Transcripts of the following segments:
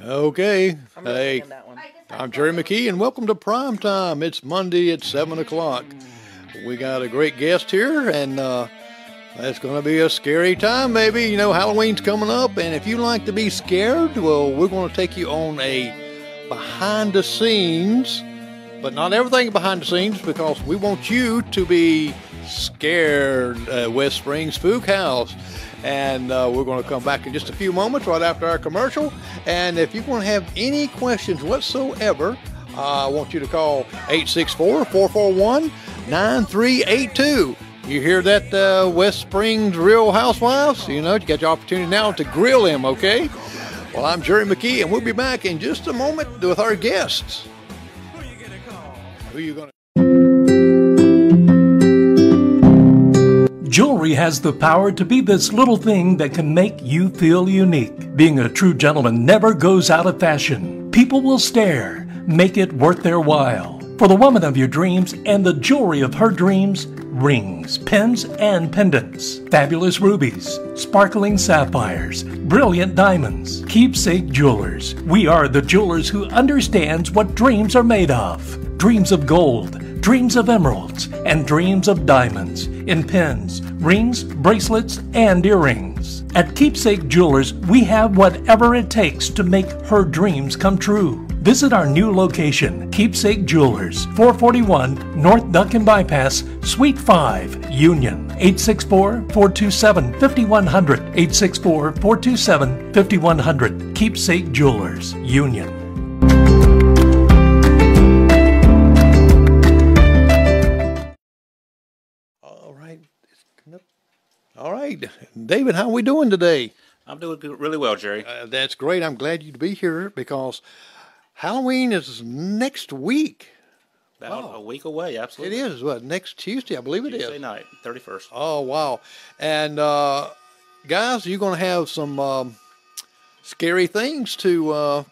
Okay. Hey, I'm Jerry McKee, and welcome to Prime Time. It's Monday at 7 o'clock. We got a great guest here, and it's going to be a scary time, baby. You know, Halloween's coming up, and if you like to be scared, well, we're going to take you on a behind-the-scenes, but not everything behind the scenes, because we want you to be scared at West Springs Spook House. And we're going to come back in just a few moments right after our commercial. And if you want to have any questions whatsoever, I want you to call 864-441-9382. You hear that, West Springs Real Housewives? You know, you got your opportunity now to grill them, okay? Well, I'm Jerry McKee, and we'll be back in just a moment with our guests. Who are you going to... Jewelry has the power to be this little thing that can make you feel unique. Being a true gentleman never goes out of fashion. People will stare. Make it worth their while. For the woman of your dreams and the jewelry of her dreams, rings, pins, and pendants. Fabulous rubies, sparkling sapphires, brilliant diamonds. Keepsake Jewelers. We are the jewelers who understands what dreams are made of. Dreams of gold, dreams of emeralds, and dreams of diamonds in pins, rings, bracelets, and earrings. At Keepsake Jewelers, we have whatever it takes to make her dreams come true. Visit our new location, Keepsake Jewelers, 441 North Duncan Bypass, Suite 5, Union, 864-427-5100, 864-427-5100, Keepsake Jewelers, Union. All right, David, how are we doing today? I'm doing really well, Jerry. That's great. I'm glad you'd be here because Halloween is next week. About a week away, absolutely. It is, what, next Tuesday, I believe it is. Tuesday night, 31st. Oh, wow. And, guys, you're going to have some scary things to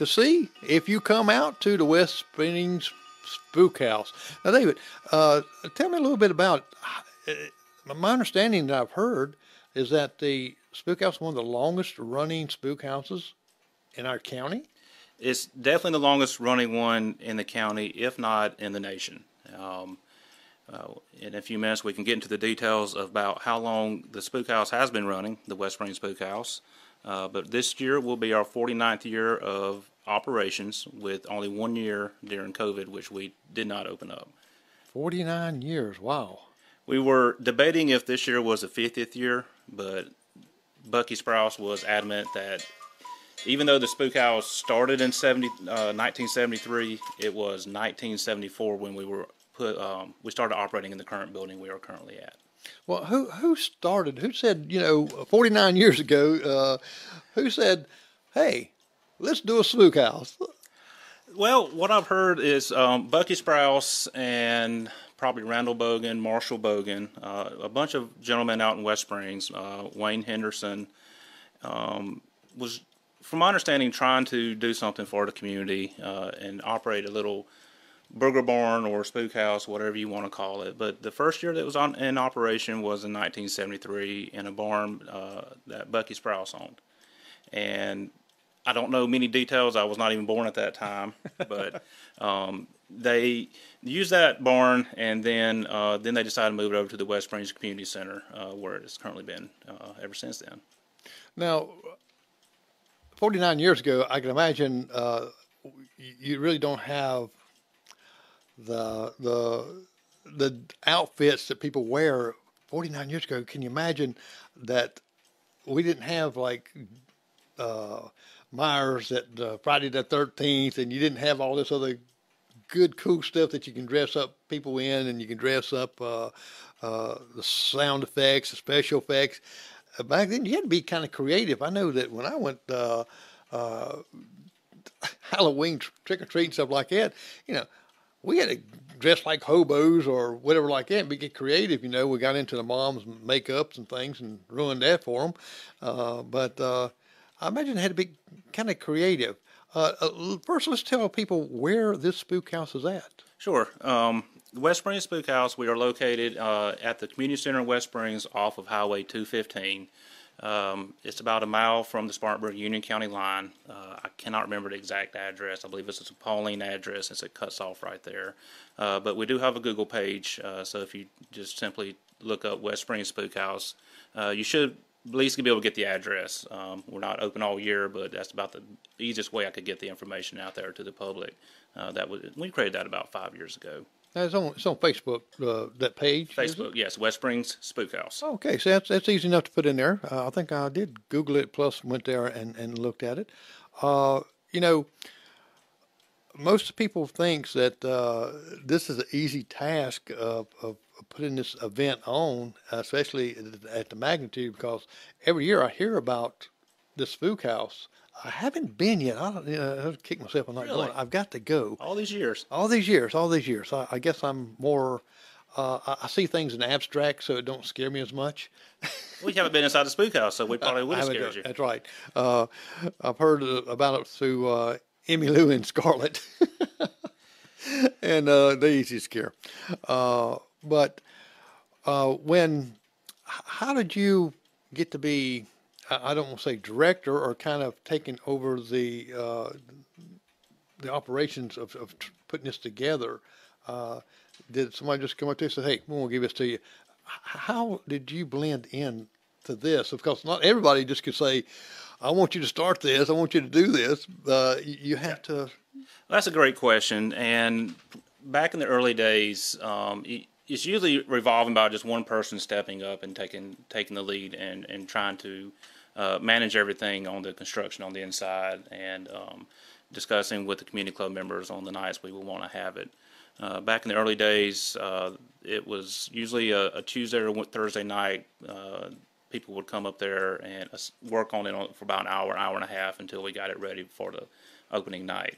see if you come out to the West Springs Spook House. Now, David, tell me a little bit about... my understanding that I've heard is that the Spook House is one of the longest running spook houses in our county. It's definitely the longest running one in the county, if not in the nation. In a few minutes we can get into the details about how long the Spook House has been running, the West Springs Spook House. But this year will be our 49th year of operations, with only 1 year during COVID, which we did not open up. 49 years, wow. We were debating if this year was the 50th year, but Bucky Sprouse was adamant that even though the Spook House started in 1973, it was 1974 when we started operating in the current building we are currently at. Well, who started? Who said, 49 years ago? Who said, "Hey, let's do a Spook House"? Well, what I've heard is Bucky Sprouse and probably Randall Bogan, Marshall Bogan, a bunch of gentlemen out in West Springs. Wayne Henderson was, from my understanding, trying to do something for the community and operate a little burger barn or spook house, whatever you want to call it. But the first year that was in operation was in 1973 in a barn that Bucky Sprouse owned. And I don't know many details. I was not even born at that time, but they used that barn, and then they decided to move it over to the West Springs Community Center, where it has currently been ever since then. Now, 49 years ago, I can imagine you really don't have the outfits that people wear 49 years ago. Can you imagine that we didn't have like Myers at Friday the 13th, and you didn't have all this other good, cool stuff that you can dress up people in, and you can dress up the sound effects, the special effects. Back then, you had to be kind of creative. I know that when I went Halloween trick-or-treat and stuff like that, we had to dress like hobos or whatever like that and get creative. We got into the mom's makeups and things and ruined that for them. But I imagine it had to be kind of creative. First, let's tell people where this spook house is at. Sure. The West Springs Spook House, we are located at the Community Center in West Springs off of Highway 215. It's about a mile from the Spartanburg-Union County line. I cannot remember the exact address. I believe it's a Pauline address since it cuts off right there. But we do have a Google page, so if you just simply look up West Springs Spook House, you should at least be able to get the address. We're not open all year, but that's about the easiest way I could get the information out there to the public. We created that about 5 years ago. It's on Facebook, that page? Facebook, yes, West Springs Spook House. Okay, so that's easy enough to put in there. I think I did Google it, plus went there and looked at it. You know, most people think that this is an easy task of putting this event on, especially at the magnitude, because every year I hear about the Spook House. I haven't been yet. I kick myself. I'm not Really? going. I've got to go. All these years. All these years. I guess I'm more. I see things in abstract, so it don't scare me as much. We haven't been inside the Spook House, so we probably would have scared you. That's right. I've heard about it through Emmy Lou and Scarlett, and they easy to scare. But how did you get to be? I don't want to say director, or kind of taking over the operations of putting this together. Did somebody just come up to you and say, "Hey, we want to give this to you"? How did you blend in to this? Because not everybody just could say, "I want you to start this. I want you to do this." You have to. That's a great question. And back in the early days, it's usually revolving about just one person stepping up and taking the lead and trying to manage everything on the construction on the inside, and discussing with the community club members on the nights we would want to have it. Back in the early days, it was usually a Tuesday or Thursday night. People would come up there and work on it for about an hour and a half until we got it ready for the opening night.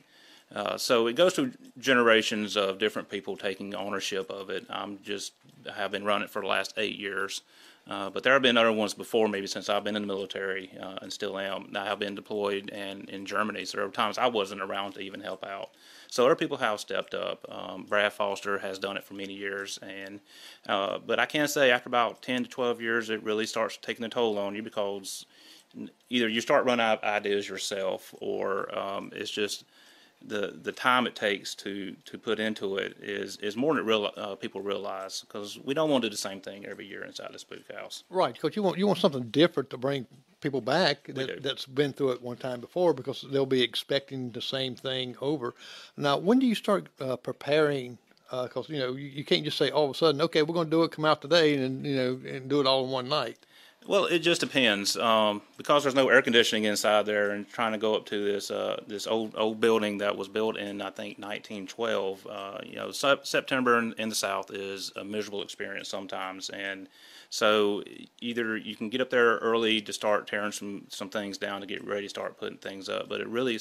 So it goes through generations of different people taking ownership of it. Have been running it for the last 8 years. But there have been other ones before, maybe since I've been in the military, and still am. I have been deployed and in Germany, so there were times I wasn't around to even help out. So other people have stepped up. Brad Foster has done it for many years, and but I can say after about 10 to 12 years, it really starts taking a toll on you, because either you start running out of ideas yourself, or it's just the time it takes to put into it is more than people realize, because we don't want to do the same thing every year inside the Spook House. Right, because you want something different to bring people back that's been through it one time before, because they'll be expecting the same thing over. Now, when do you start preparing? Because you can't just say all of a sudden, okay, we're going to do it, come out today, and do it all in one night. Well, it just depends, because there's no air conditioning inside there, and trying to go up to this old building that was built in, I think, 1912. September in the South is a miserable experience sometimes, and so either you can get up there early to start tearing some things down to get ready to start putting things up, but it really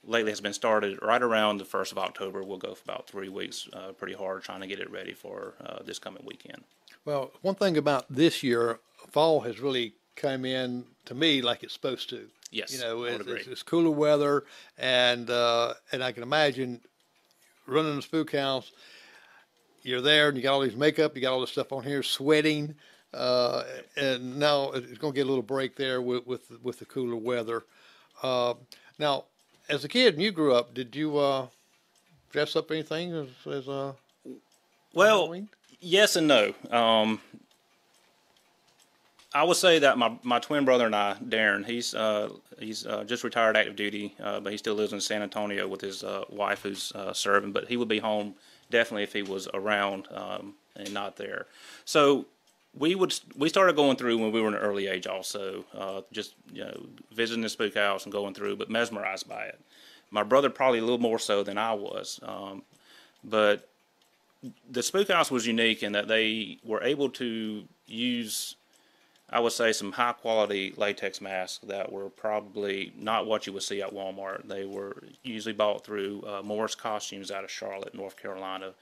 lately has been started right around the 1st of October. We'll go for about 3 weeks, pretty hard, trying to get it ready for this coming weekend. Well, one thing about this year, fall has really come in to me like it's supposed to. Yes, it's cooler weather, and I can imagine running the Spook House. You're there, and you got all these makeup, you got all this stuff on here, sweating, and now it's going to get a little break there with the cooler weather. Now, as a kid, when you grew up, did you dress up anything as well? Halloween? Yes and no. I would say that my twin brother and I, Darren, he's just retired active duty, but he still lives in San Antonio with his wife who's serving. But he would be home definitely if he was around and not there. So we started going through when we were in an early age also, just visiting the Spook House and going through, but mesmerized by it. My brother probably a little more so than I was, but the Spook House was unique in that they were able to use, I would say, some high-quality latex masks that were probably not what you would see at Walmart. They were usually bought through Morris Costumes out of Charlotte, North Carolina.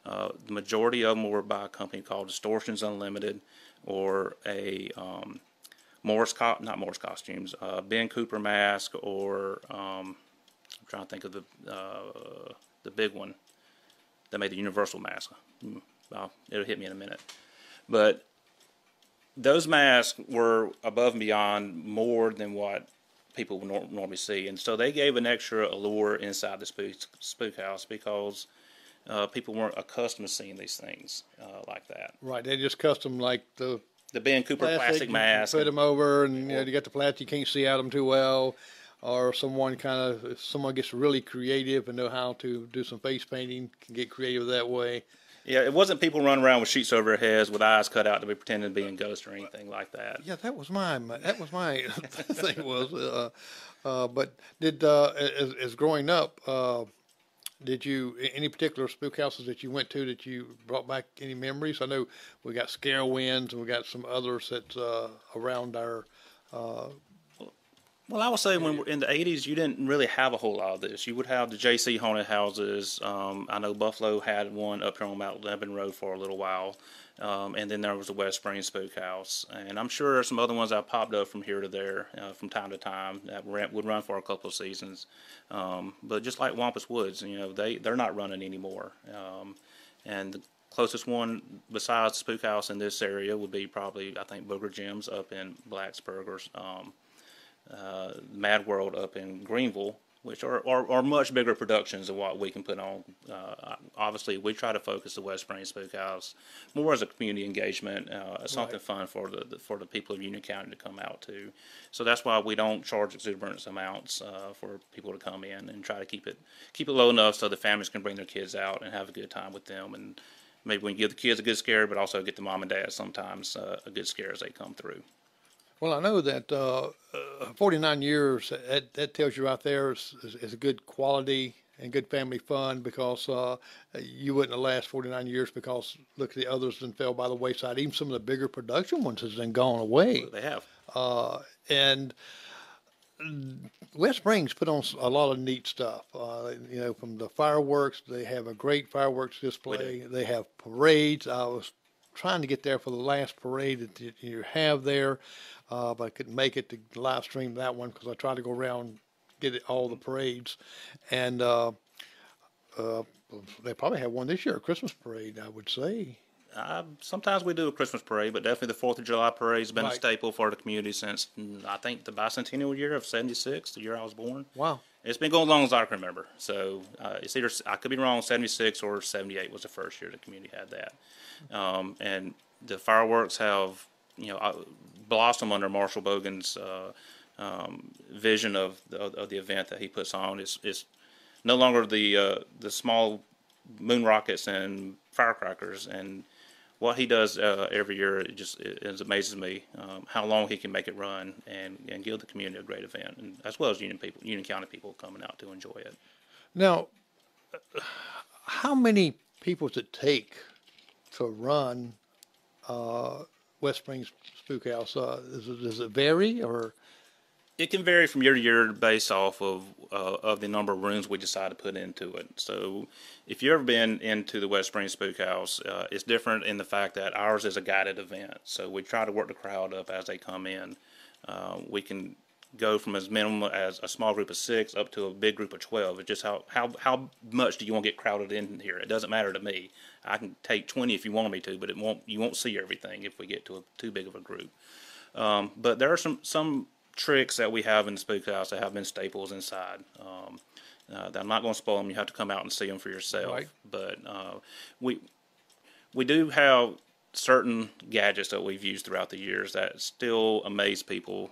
The majority of them were by a company called Distortions Unlimited, or a not Morris Costumes, Ben Cooper mask, or I'm trying to think of the big one that made the universal mask. Well, it'll hit me in a minute. But those masks were above and beyond more than what people would normally see, and so they gave an extra allure inside the spook house because people weren't accustomed to seeing these things like that. Right, they just custom like the Ben Cooper plastic mask. Put them over, and you got the plastic. You can't see out them too well, or someone if someone gets really creative and know how to do some face painting, can get creative that way. Yeah, it wasn't people running around with sheets over their heads with eyes cut out to be pretending to be a ghost or anything like that. Yeah, that was my thing was. But as growing up, did you any particular spook houses that you went to that you brought back any memories? I know we got Scare Winds and we got some others that's around our. Well, I would say when we're in the 80s, you didn't really have a whole lot of this. You would have the JC haunted houses. I know Buffalo had one up here on Mount Lebanon Road for a little while. And then there was the West Springs Spook House. And I'm sure there's some other ones that popped up from here to there from time to time that would run for a couple of seasons. But just like Wampus Woods, they're not running anymore. And the closest one besides Spook House in this area would be probably, I think, Booger Jim's up in Blacksburg or Mad World up in Greenville, which are much bigger productions than what we can put on. Obviously, we try to focus the West Springs Spook House more as a community engagement, something fun for the people of Union County to come out to. So that's why we don't charge exuberant amounts for people to come in, and try to keep it low enough so the families can bring their kids out and have a good time with them. And maybe we can give the kids a good scare, but also get the mom and dad sometimes a good scare as they come through. Well, I know that 49 years, that tells you right there is a good quality and good family fun, because you wouldn't have lasted 49 years because look at the others and fell by the wayside. Even some of the bigger production ones has then gone away. They have. And West Springs put on a lot of neat stuff. From the fireworks, they have a great fireworks display. They have parades. I was trying to get there for the last parade that you have there. But I couldn't make it to live stream that one because I tried to go around get all the parades, and they probably have one this year, a Christmas parade, I would say. Sometimes we do a Christmas parade, but definitely the 4th of July parade has been a staple for the community since, I think, the bicentennial year of '76, the year I was born. Wow. It's been going as long as I can remember. So it's either, I could be wrong, '76 or '78 was the first year the community had that. And the fireworks have, blossom under Marshall Bogan's vision of the event that he puts on. It's no longer the small moon rockets and firecrackers, and what he does every year, it amazes me how long he can make it run and give the community a great event, and as well as Union County people coming out to enjoy it. Now, how many people does it take to run West Springs Spook House? Does it vary, or? It can vary from year to year based off of the number of rooms we decide to put into it. So if you've ever been into the West Springs Spook House, it's different in the fact that ours is a guided event. So we try to work the crowd up as they come in. We can go from as minimum as a small group of 6 up to a big group of 12. It's just how much do you want to get crowded in here? It doesn't matter to me. I can take 20 if you want me to, but you won't see everything if we get to too big of a group. But there are some tricks that we have in the Spook House that have been staples inside. That I'm not going to spoil them. You have to come out and see them for yourself. Right. But we do have certain gadgets that we've used throughout the years that still amaze people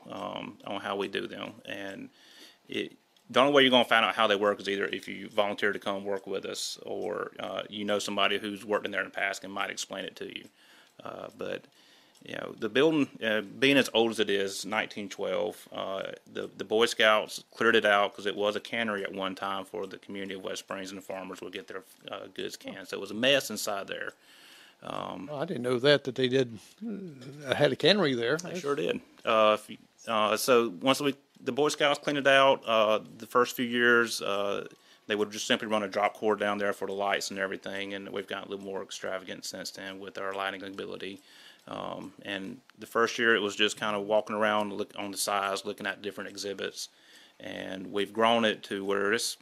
on how we do them. And the only way you're going to find out how they work is either if you volunteer to come work with us, or somebody who's worked in there in the past and might explain it to you. But the building, being as old as it is, 1912, the Boy Scouts cleared it out because it was a cannery at one time for the community of West Springs, and the farmers would get their goods canned. So it was a mess inside there. I didn't know that they did had a cannery there. They sure did. So once the Boy Scouts cleaned it out, the first few years, they would just simply run a drop cord down there for the lights and everything, and we've gotten a little more extravagant since then with our lighting ability. And the first year it was just kind of walking around on the sides, looking at different exhibits, and we've grown it to where it's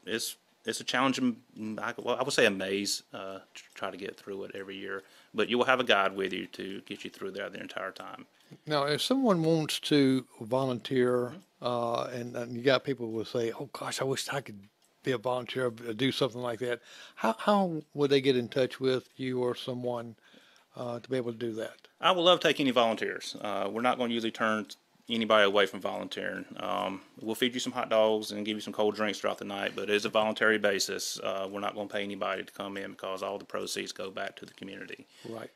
a challenging, I would say a maze, to try to get through it every year. but you will have a guide with you to get you through there the entire time. Now, if someone wants to volunteer, and you got people who will say, "Oh gosh, I wish I could be a volunteer, or do something like that," how would they get in touch with you or someone to be able to do that? I would love to take any volunteers. We're not going to usually turn anybody away from volunteering. We'll feed you some hot dogs and give you some cold drinks throughout the night, but it is a voluntary basis. We're not going to pay anybody to come in because all the proceeds go back to the community. Right.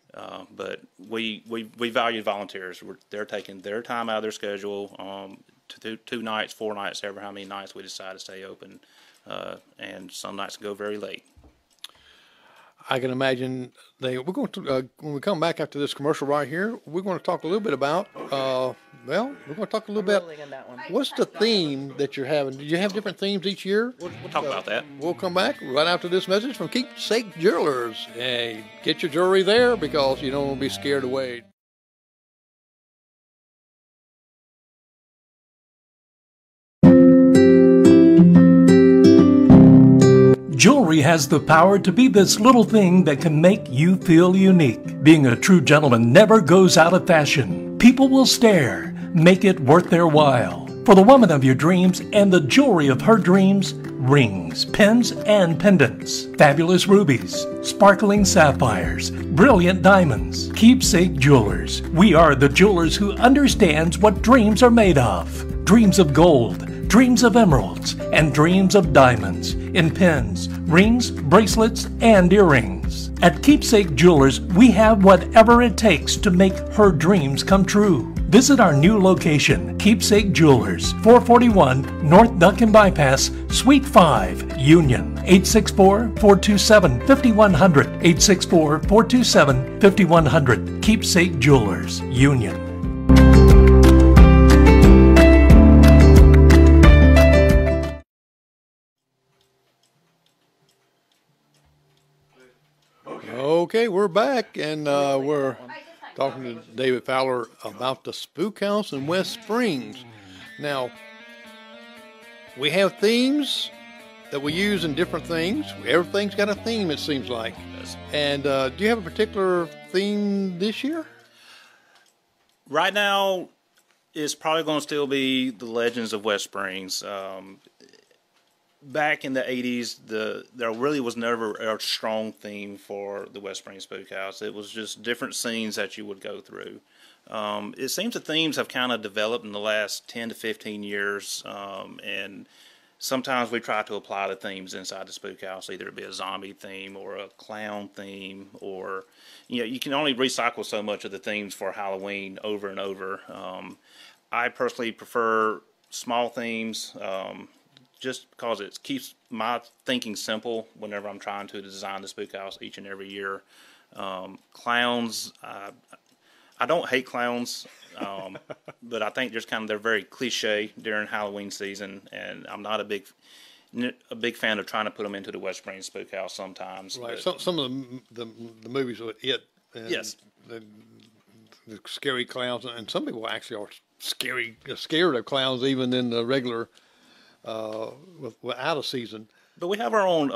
But we value volunteers. They're taking their time out of their schedule to 2 nights, 4 nights, ever how many nights we decide to stay open, and some nights go very late. I can imagine we're going to, when we come back after this commercial right here, we're going to talk a little bit about, we're going to talk a little bit, what's the theme that you're having? Do you have different themes each year? We'll talk about that. We'll come back right after this message from Keepsake Jewelers. Hey, get your jewelry there because you don't want to be scared away. Jewelry has the power to be this little thing that can make you feel unique. Being a true gentleman never goes out of fashion. People will stare. Make it worth their while. For the woman of your dreams and the jewelry of her dreams, rings, pins, and pendants. Fabulous rubies, sparkling sapphires, brilliant diamonds. Keepsake Jewelers. We are the jewelers who understands what dreams are made of. Dreams of gold, dreams of emeralds, and dreams of diamonds in pins, rings, bracelets, and earrings. At Keepsake Jewelers, we have whatever it takes to make her dreams come true. Visit our new location, Keepsake Jewelers, 441 North Duncan Bypass, Suite 5, Union, 864-427-5100, 864-427-5100, Keepsake Jewelers, Union. Okay, we're back, and we're talking to David Fowler about the Spook House in West Springs. Now, we have themes that we use in different things. Everything's got a theme, it seems like. And do you have a particular theme this year? Right now, it's probably going to still be the Legends of West Springs. Back in the 80s, there really was never a strong theme for the West Springs Spook House. It was just different scenes that you would go through. It seems the themes have kind of developed in the last 10 to 15 years, and sometimes we try to apply the themes inside the Spook House, either it be a zombie theme or a clown theme, or you can only recycle so much of the themes for Halloween over and over. I personally prefer small themes. Just because it keeps my thinking simple whenever I'm trying to design the Spook House each and every year. Clowns, I don't hate clowns, but I think they're very cliche during Halloween season, and I'm not a big fan of trying to put them into the West Springs Spook House sometimes. Right. Some of the movies with it. And yes. The scary clowns, and some people actually are scared of clowns even in the regular. Out of season, but we have our own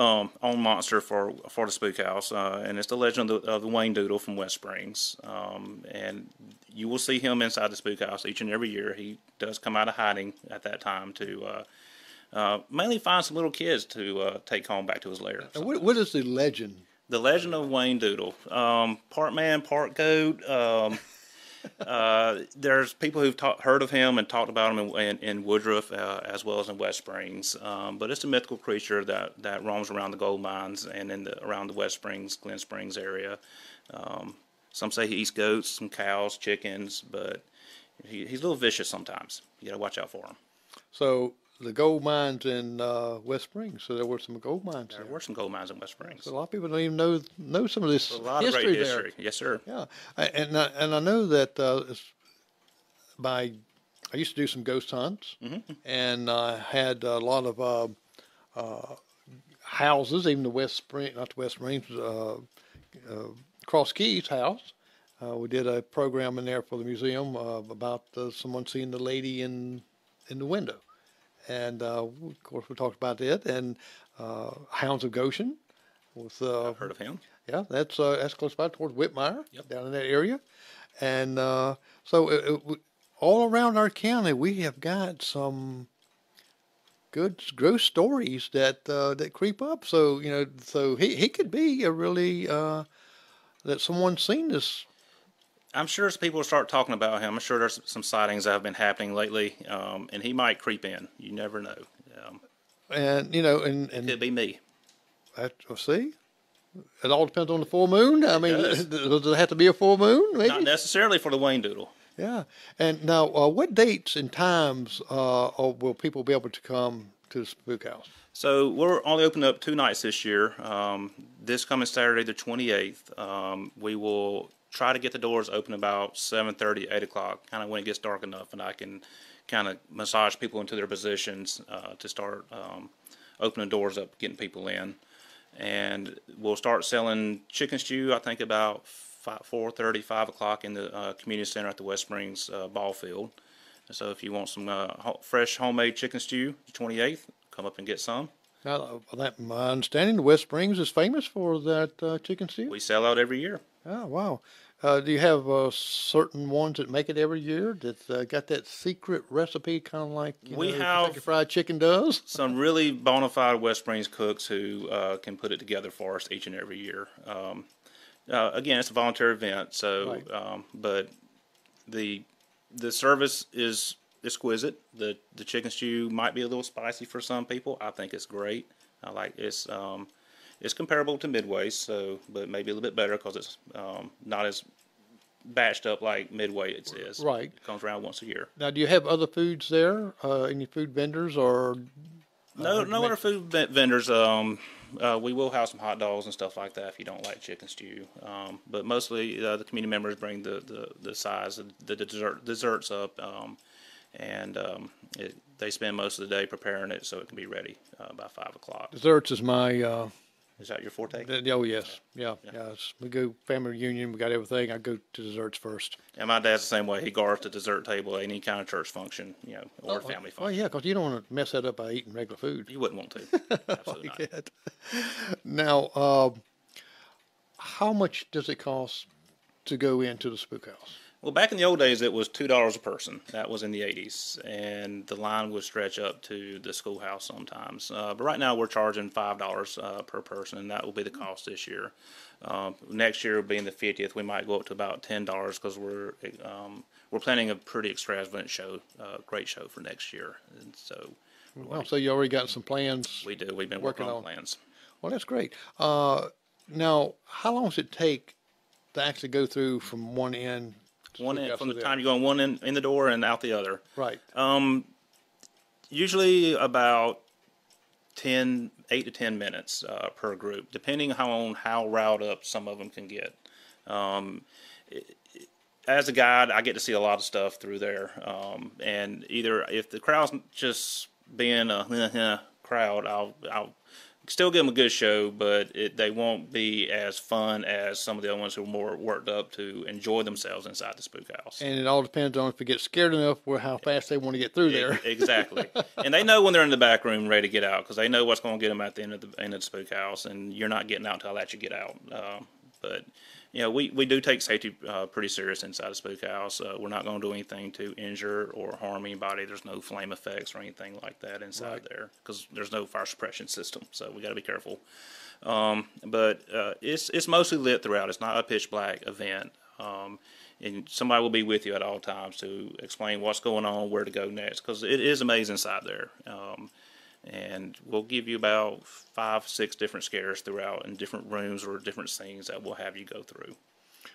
monster for the Spook House, and it's the Legend of the Wayne Doodle from West Springs. And you will see him inside the Spook House each and every year. He does come out of hiding at that time to mainly find some little kids to take home back to his lair. And what is the legend? The Legend of Wayne Doodle. Part man, part goat. There's people who've heard of him and talked about him in Woodruff as well as in West Springs. But it's a mythical creature that roams around the gold mines and around the West Springs, Glen Springs area. Some say he eats goats, some cows, chickens, but he's a little vicious sometimes. You got to watch out for him. So the gold mines in West Springs. So there were some gold mines there. There were some gold mines in West Springs. So a lot of people don't even know some of this a lot history of great there. history. Yes, sir. Yeah, and I know that I used to do some ghost hunts, and I had a lot of houses, even not the West Springs, Cross Keys house. We did a program in there for the museum about someone seeing the lady in the window. And, of course, we talked about it. And Hounds of Goshen. I've heard of him. Yeah, that's close by towards Whitmire, Yep. down in that area. And so all around our county, we have got some good ghost stories that creep up. So so he could be a really that someone's seen this. I'm sure as people start talking about him, I'm sure there's some sightings that have been happening lately, and he might creep in. You never know. And It could be me. we'll see. It all depends on the full moon. I mean, does. does it have to be a full moon? Maybe. Not necessarily for the Wayne Doodle. Yeah. And now, what dates and times will people be able to come to the Spook House? So we're only opening up 2 nights this year. This coming Saturday, the 28th, we will try to get the doors open about 7:30, 8 o'clock, kind of when it gets dark enough, and I can kind of massage people into their positions to start opening doors up, getting people in. And we'll start selling chicken stew, I think, about 4:30, 5 o'clock in the community center at the West Springs ball field. So if you want some fresh homemade chicken stew, the 28th, come up and get some. Now, my understanding, the West Springs is famous for that chicken stew. We sell out every year. Oh, wow. Do you have certain ones that make it every year that got that secret recipe, kind of like Kentucky Fried Chicken does? Some really bona fide West Springs cooks who can put it together for us each and every year. Again, it's a volunteer event, so Right. but the service is exquisite. The chicken stew might be a little spicy for some people. I think it's great. I like it's comparable to Midway's, but maybe a little bit better because it's not as batched up like Midway it is. Right. It comes around once a year. Now, do you have other foods there? Any food vendors or? No other food vendors. We will have some hot dogs and stuff like that if you don't like chicken stew. But mostly the community members bring the size, the desserts up, and they spend most of the day preparing it so it can be ready by 5 o'clock. Desserts is my. Is that your forte? Oh yes, yeah. We go family reunion. We got everything. I go to desserts first. And my dad's the same way. He guards the dessert table at any kind of church function, or family function. Oh yeah, because you don't want to mess that up by eating regular food. You wouldn't want to. Absolutely not. That. Now, how much does it cost to go into the Spook House? Well, back in the old days, it was $2 a person. That was in the 80s, and the line would stretch up to the schoolhouse sometimes. But right now, we're charging $5 per person, and that will be the cost this year. Next year, being the 50th, we might go up to about $10 because we're planning a pretty extravagant show, great show for next year. And so, Well, so you already got some plans. we do. We've been working on plans. Well, that's great. Now, how long does it take to actually go through from one end? One end, from the time you go one in the door and out the other. Right. Usually about 8 to 10 minutes per group, depending on how riled up some of them can get. As a guide, I get to see a lot of stuff through there, and either if the crowd's just being a crowd, I'll still give them a good show, but they won't be as fun as some of the other ones who are more worked up to enjoy themselves inside the Spook House. And it all depends on if they get scared enough or how fast they want to get through there. Exactly. And they know when they're in the back room ready to get out because they know what's going to get them at the end of the Spook House, and you're not getting out until I let you get out. But we do take safety pretty serious inside the Spook House. We're not going to do anything to injure or harm anybody. There's no flame effects or anything like that inside there because there's no fire suppression system. So we got to be careful. But it's mostly lit throughout. It's not a pitch black event. And somebody will be with you at all times to explain what's going on, where to go next, because it is amazing inside there. And we'll give you about 5, 6 different scares throughout in different rooms or different scenes that we'll have you go through.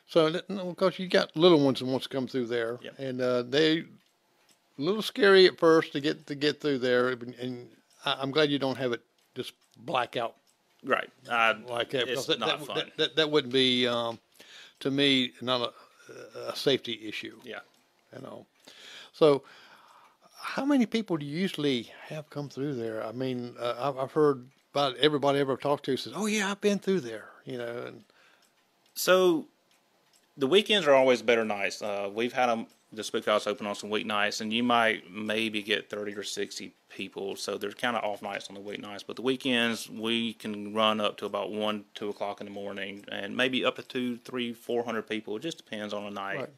So, because you got little ones that wants to come through there, and they a little scary at first to get through there, and I'm glad you don't have it just black out. Right. Like that. It's not fun. That wouldn't be, to me, not a safety issue. Yeah. So, how many people do you usually have come through there? I mean, I've heard about everybody I ever talked to says, "Oh yeah, I've been through there," And so the weekends are always better nights. We've had them the Spook House open on some weeknights, and you might maybe get 30 or 60 people. So there's kind of off nights on the weeknights, but the weekends we can run up to about 1, 2 o'clock in the morning, and maybe up to 200, 300, 400 people. It just depends on the night.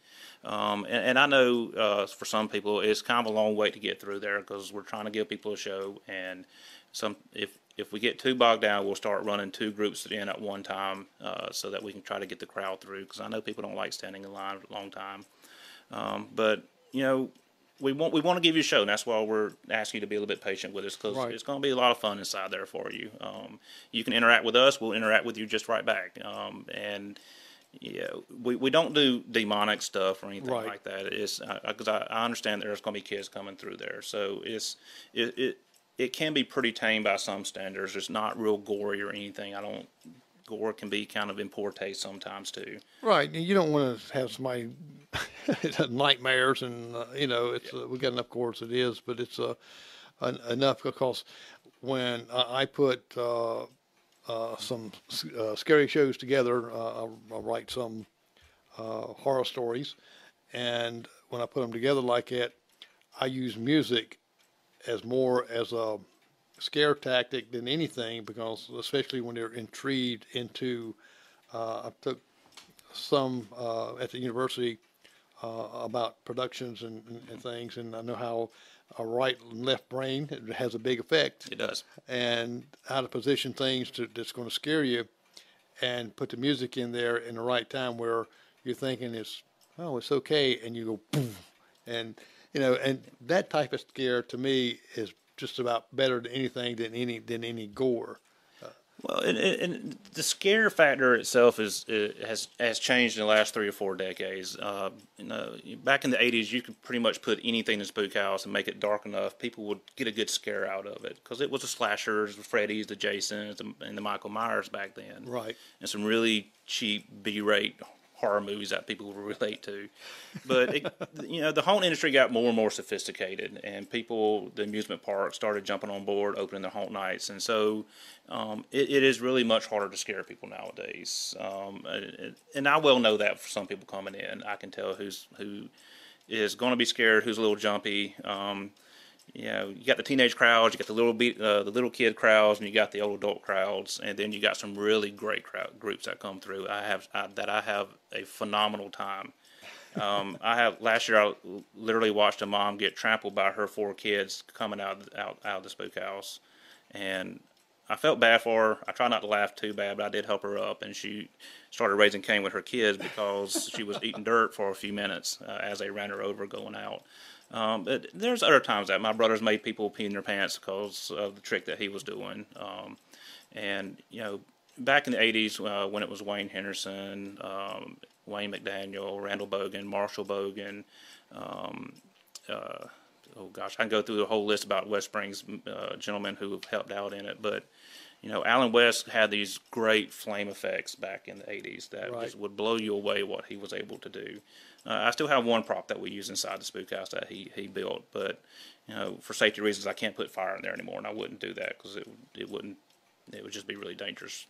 Right. And I know for some people it's kind of a long wait to get through there because we're trying to give people a show, and if we get too bogged down, we'll start running 2 groups in at one time so that we can try to get the crowd through, because I know people don't like standing in line for a long time. But you know, we want to give you a show, and that's why we're asking you to be a little bit patient with us, because it's going to be a lot of fun inside there for you. You can interact with us; we'll interact with you just right back. And yeah, we don't do demonic stuff or anything like that. It's because I understand there's going to be kids coming through there, so it can be pretty tame by some standards. It's not real gory or anything. Gore can be kind of in poor taste sometimes too. Right, you don't want to have somebody nightmares, and you know, it's we got enough gore as it is, but it's enough because when I put some scary shows together, I'll write some horror stories, and when I put them together like that, I use music as more as a scare tactic than anything, because especially when they're intrigued into, I took some at the university about productions and things, and I know how a right and left brain, it has a big effect. It does. And how to position things that's going to scare you, and put the music in there in the right time where you're thinking it's okay, and you go boom, and you know, and that type of scare to me is just about better than anything than any gore. Well, and the scare factor itself has changed in the last 3 or 4 decades. You know, back in the 80s, you could pretty much put anything in the Spook House and make it dark enough, people would get a good scare out of it, because it was the slashers, the Freddy's, the Jasons, and the Michael Myers back then. Right. And some really cheap B-rate horror movies that people will relate to. But you know, the haunt industry got more and more sophisticated, and people, the amusement parks, started jumping on board, opening their haunt nights, and so it is really much harder to scare people nowadays. And I well know that for some people coming in, I can tell who is going to be scared, who's a little jumpy. You know, you got the teenage crowds, you got the little kid crowds, and you got the old adult crowds, and then you got some really great groups that come through. I have a phenomenal time. Last year I literally watched a mom get trampled by her 4 kids coming out of the Spook House, and I felt bad for her. I try not to laugh too bad, but I did help her up, and she started raising Cain with her kids because she was eating dirt for a few minutes as they ran her over going out. But there's other times that my brothers made people pee in their pants because of the trick that he was doing. And, you know, back in the 80s when it was Wayne Henderson, Wayne McDaniel, Randall Bogan, Marshall Bogan, oh gosh, I can go through the whole list about West Springs gentlemen who have helped out in it. But, you know, Alan West had these great flame effects back in the 80s that just would blow you away what he was able to do. I still have one prop that we use inside the Spook House that he built, but you know, for safety reasons, I can't put fire in there anymore, and I wouldn't do that because it would just be really dangerous.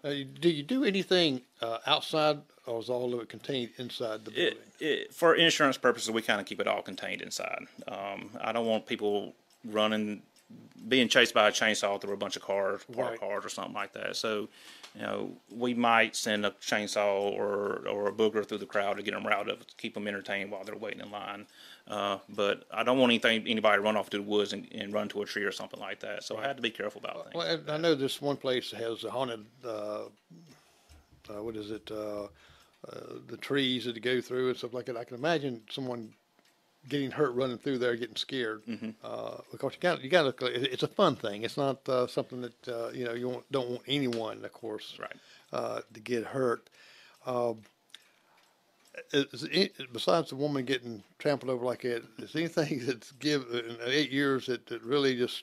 Do you do anything outside, or is all of it contained inside the building? For insurance purposes, we kind of keep it all contained inside. I don't want people being chased by a chainsaw through a bunch of cars or something like that. So, you know, we might send a chainsaw or a booger through the crowd to get them routed up, to keep them entertained while they're waiting in line. But I don't want anybody to run off to the woods and run to a tree or something like that. So I had to be careful about things. Well, I know this one place has a haunted, the trees that you go through and stuff like that. I can imagine someone getting hurt running through there, getting scared, because you got to. It's a fun thing. It's not something that you know, you don't want anyone, of course, to get hurt. Besides the woman getting trampled over like that, is there anything that's in 8 years that really just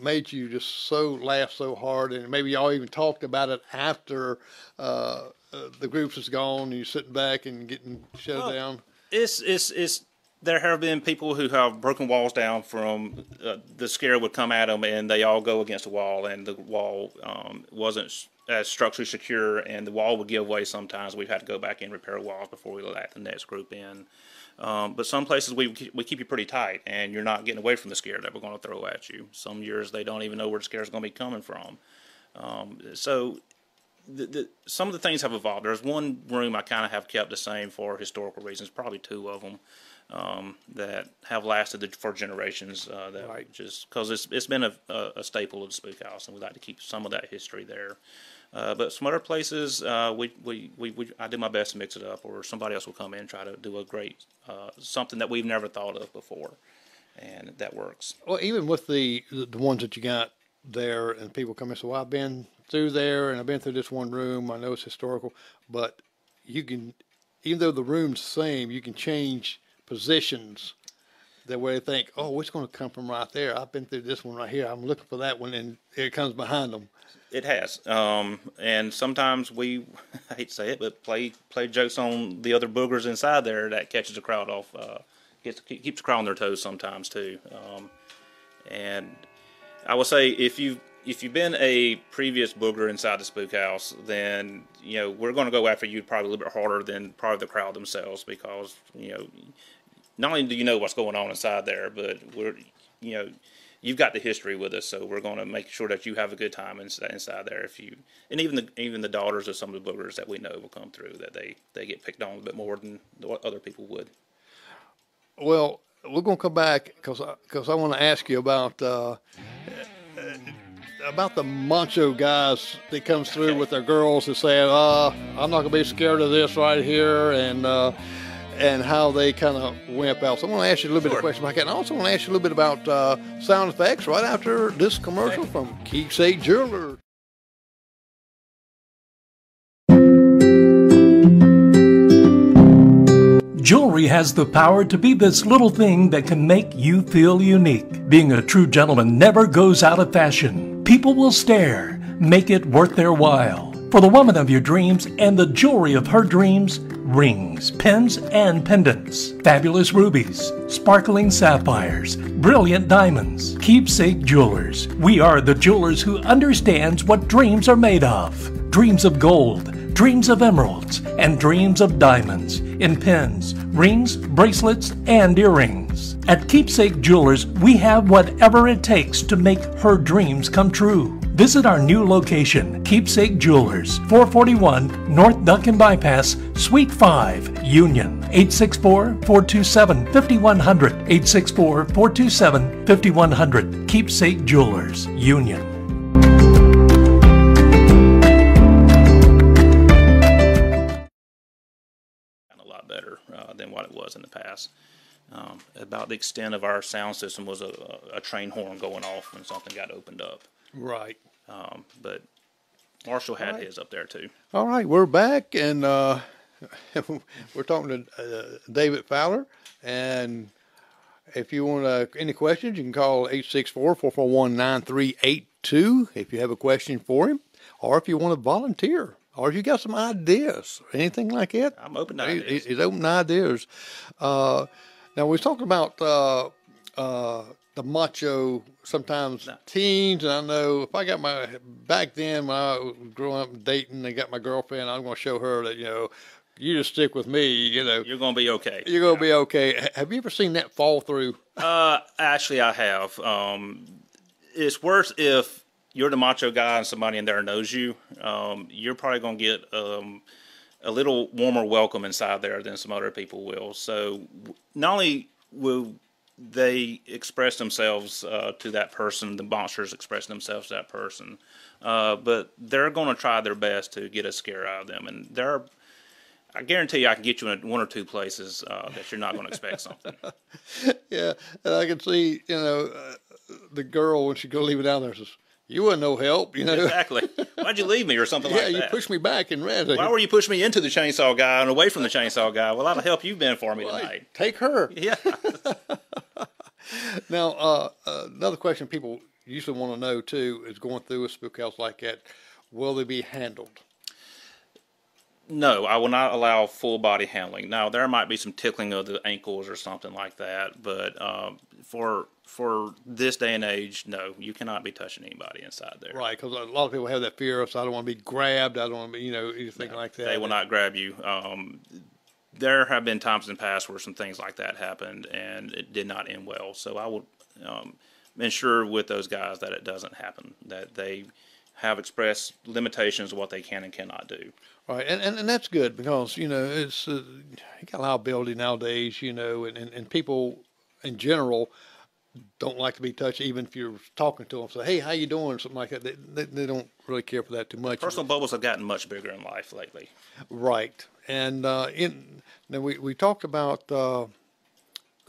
made you just laugh so hard, and maybe y'all even talked about it after the groups is gone, and you're sitting back and getting shut down? It's There have been people who have broken walls down from the scare would come at them, and they all go against the wall, and the wall wasn't as structurally secure, and the wall would give way sometimes. We've had to go back and repair walls before we let the next group in. But some places we keep you pretty tight, and you're not getting away from the scare that we're going to throw at you. Some years they don't even know where the scare is going to be coming from. So some of the things have evolved. There's one room I kind of have kept the same for historical reasons, probably two of them. That have lasted for generations. Right. Just because it's been a staple of the Spook House, and we like to keep some of that history there. But some other places, I do my best to mix it up, or somebody else will come in and try to do a great something that we've never thought of before, and that works. Well, even with the ones that you got there, and people come in and say, "Well, I've been through there, and I've been through this one room. I know it's historical, but you can, even though the room's the same, you can change positions that way they think, oh, it's going to come from right there. I've been through this one right here. I'm looking for that one, and it comes behind them." It has, and sometimes we, I hate to say it, but play jokes on the other boogers inside there that catches the crowd off, keeps the crowd on their toes sometimes too. And I will say, if you've been a previous booger inside the Spook House, then we're going to go after you probably a little bit harder than probably the crowd themselves, because not only do you know what's going on inside there, but you've got the history with us, so we're going to make sure that you have a good time inside there. And even the daughters of some of the boogers that we know will come through, that they get picked on a bit more than what other people would. Well, we're going to come back because I want to ask you about the macho guys that comes through with their girls and saying, I'm not going to be scared of this right here, and how they kind of wimp out. So I want to ask you a little bit of questions about that. And I also want to ask you a little bit about sound effects right after this commercial from Keepsake Jewelers. Jewelry has the power to be this little thing that can make you feel unique. Being a true gentleman never goes out of fashion. People will stare. Make it worth their while. For the woman of your dreams and the jewelry of her dreams, rings, pins, and pendants, fabulous rubies, sparkling sapphires, brilliant diamonds. Keepsake Jewelers. We are the jewelers who understands what dreams are made of. Dreams of gold, dreams of emeralds, and dreams of diamonds in pins, rings, bracelets, and earrings. At Keepsake Jewelers, we have whatever it takes to make her dreams come true. Visit our new location, Keepsake Jewelers, 441 North Duncan Bypass, Suite 5, Union, 864-427-5100, 864-427-5100, Keepsake Jewelers, Union. A lot better than what it was in the past. About the extent of our sound system was a train horn going off when something got opened up. Right. But Marshall had his up there too. All right, we're back, and we're talking to David Fowler. And if you want any questions, you can call 864-441-9382 if you have a question for him, or if you want to volunteer, or if you got some ideas, or anything like that. I'm open to ideas. He's open to ideas. Now, we was talking about the macho, sometimes teens, and I know if I got back then when I was growing up and dating and got my girlfriend, I'm going to show her that, you just stick with me, You're going to be okay. You're going to be okay. Have you ever seen that fall through? Actually, I have. It's worse if you're the macho guy and somebody in there knows you. You're probably going to get a little warmer welcome inside there than some other people will. So not only will they express themselves to that person, the monsters express themselves to that person, but they're going to try their best to get a scare out of them. And I guarantee you I can get you in one or two places that you're not going to expect something. Yeah, and I can see, the girl, when she go leave it out there, says, "You wasn't no help, Exactly. Why'd you leave me or something like that? Yeah, you pushed me back and ran. Why were you pushing me into the chainsaw guy and away from the chainsaw guy? Well, a lot of help you've been for me tonight. Take her. Yeah. Now, another question people usually want to know, too, is going through a spook house like that, will they be handled? No, I will not allow full body handling. Now, there might be some tickling of the ankles or something like that, but for this day and age, no, you cannot be touching anybody inside there. Right, because a lot of people have that fear of, so I don't want to be grabbed, I don't want to be, anything like that. They will not grab you. There have been times in the past where some things like that happened, and it did not end well. So I will ensure with those guys that it doesn't happen, that they have expressed limitations of what they can and cannot do. Right, and that's good because, it's you got liability nowadays, and people in general don't like to be touched, even if you're talking to them. Say, hey, how you doing? Something like that. They don't really care for that too much. Personal bubbles have gotten much bigger in life lately. Right, and now we talked about the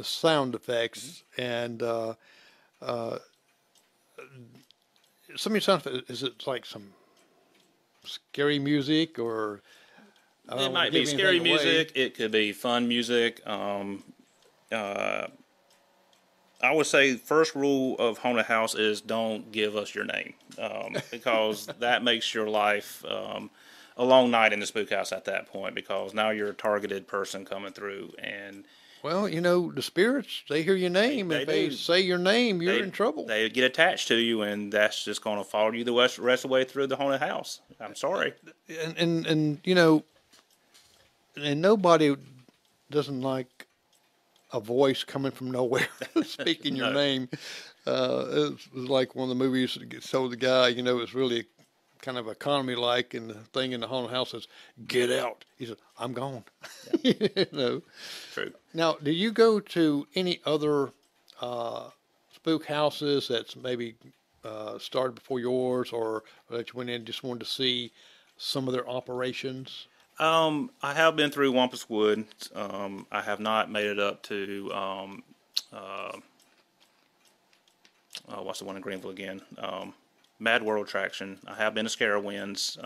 sound effects and some of your sound effects. Is it like some scary music or? It might be scary music. It could be fun music. I would say first rule of haunted house is don't give us your name, because that makes your life a long night in the spook house at that point, because now you're a targeted person coming through. And well, the spirits, they hear your name. If they say your name, you're in trouble. They get attached to you, and that's just going to follow you the rest of the way through the haunted house. I'm sorry. And nobody doesn't like a voice coming from nowhere speaking your name. It was like one of the movies that told the guy, it's really kind of economy-like, and the thing in the haunted house says, get out. He said, I'm gone. Yeah. True. Now, do you go to any other spook houses that's maybe started before yours, or that you went in and just wanted to see some of their operations? I have been through Wampus Wood. I have not made it up to what's the one in Greenville again? Mad World Traction. I have been to Scarowinds.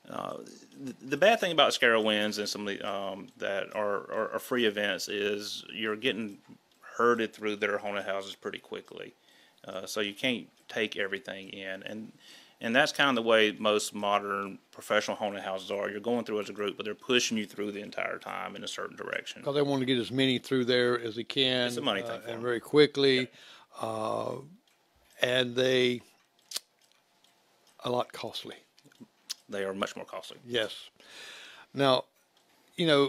The bad thing about Scarowinds and some of the that are free events is you're getting herded through their haunted houses pretty quickly, so you can't take everything in. And that's kind of the way most modern professional haunted houses are. You're going through as a group, but they're pushing you through the entire time in a certain direction. Because they want to get as many through there as they can. It's a money thing and very quickly. Yeah. And they a lot costly. They are much more costly. Yes. Now, a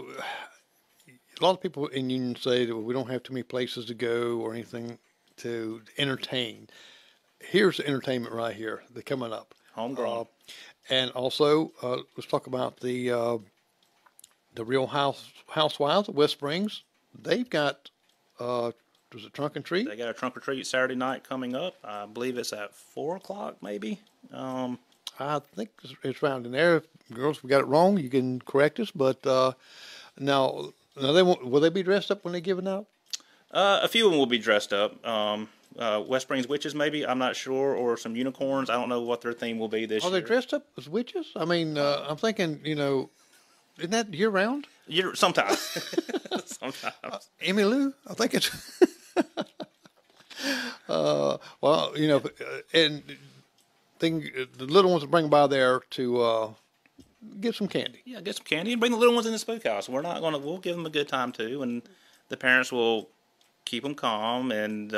lot of people in Union say that we don't have too many places to go or anything to entertain. Here's the entertainment right here. They're coming up. Homegrown. And also, let's talk about the Real Housewives of West Springs. They've got, was it Trunk and Treat? They got a Trunk or Treat Saturday night coming up. I believe it's at 4 o'clock, maybe. I think it's around in there. Girls, if we got it wrong, you can correct us. But now will they be dressed up when they give it out? A few of them will be dressed up. West Springs witches, maybe. I'm not sure. Or some unicorns. I don't know what their theme will be this year. Are they dressed up as witches? I mean, I'm thinking, isn't that year round? Sometimes. Sometimes. Emmy Lou, I think it's. Well, and the little ones bring by there to get some candy. Yeah, get some candy and bring the little ones in the spook house. We'll give them a good time too, and the parents will keep them calm and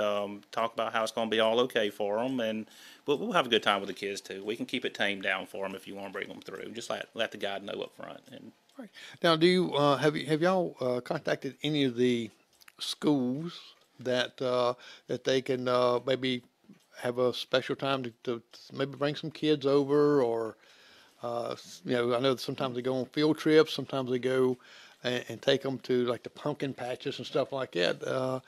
talk about how it's going to be all okay for them, and we'll have a good time with the kids too. We can keep it tamed down for them if you want to bring them through. Just let the guide know up front. And right now, do you have y'all contacted any of the schools that they can maybe have a special time to maybe bring some kids over, or I know sometimes they go on field trips, sometimes they go and take them to like the pumpkin patches and stuff like that.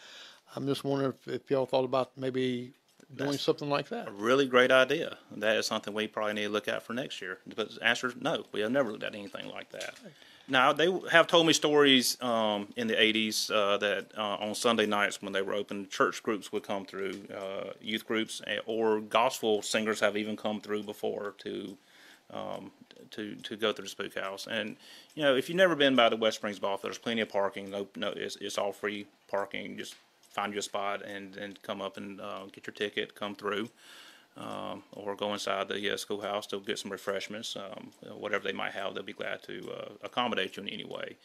I'm just wondering if y'all thought about maybe doing something like that. A really great idea. That is something we probably need to look at for next year. But the answer is no. We have never looked at anything like that. Right. Now, they have told me stories in the 80s that on Sunday nights when they were open, church groups would come through, youth groups, or gospel singers have even come through before to go through the spook house. And if you've never been by the West Springs Ball, there's plenty of parking. No, it's all free parking. Just find you a spot and come up and get your ticket, come through. or go inside the schoolhouse to get some refreshments, whatever they might have. They'll be glad to accommodate you in any way.